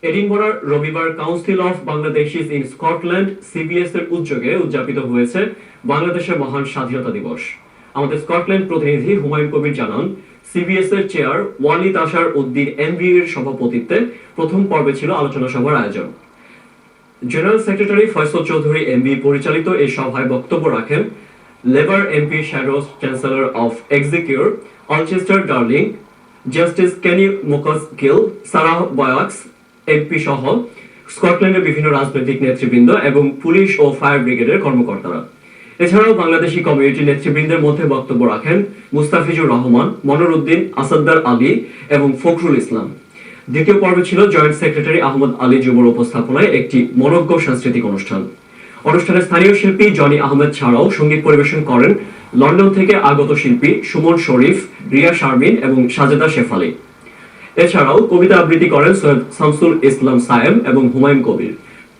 এডিনবরার রবিবার council of বাংলাদেশিস in Scotland CBS এর উদ্যোগে উদযাপিত হয়েছে বাংলাদেশের মহান স্বাধীনতা দিবস। আমাদের স্কটল্যান্ড প্রতিনিধি হুমায়ুন কবির জানান, সিবিএস এর চেয়ার ওয়ালিদ আশার উদ্দিন এমভি এর সভাপতিত্বে প্রথম পর্বে ছিল আলোচনা সভার আয়োজন। General secretary Faisal Chowdhury MB পরিচালিত এই সভায় বক্তব্য রাখেন Labour MP shadow chancellor of exchequer Alistair Darling, justice Kenny MacAskill, Sarah বয়াক্স MP সহ স্কটল্যান্ডের বিভিন্ন রাজনৈতিক নেতৃবৃন্দ এবং পুলিশ ও ফায়ার ব্রিগেডের কর্মকর্তারা। এছাড়াও বাংলাদেশি কমিউনিটি নেতৃবৃন্দের মধ্যে বক্তব্য রাখেন মুস্তাফিজুর রহমান, মনির উদ্দিন, আসাদ্দার আলী এবং ফখরুল ইসলাম। দ্বিতীয় পর্বে ছিল জয়েন্ট সেক্রেটারি আহমদ আলী যুবর উপস্থাপনায় একটি মনোজ্ঞ সাংস্কৃতিক অনুষ্ঠান। অনুষ্ঠানে স্থানীয় শিল্পী জনি আহমেদ ছাড়াও সঙ্গীত পরিবেশন করেন লন্ডন থেকে আগত শিল্পী সুমন শরীফ, রিয়া শারমিন এবং সাজেদা শেফালি। এছাড়াও কবিতা আবৃত্তি করেন সৈয়দ শামসুল ইসলাম সায়েম এবং হুমায়ুন কবির।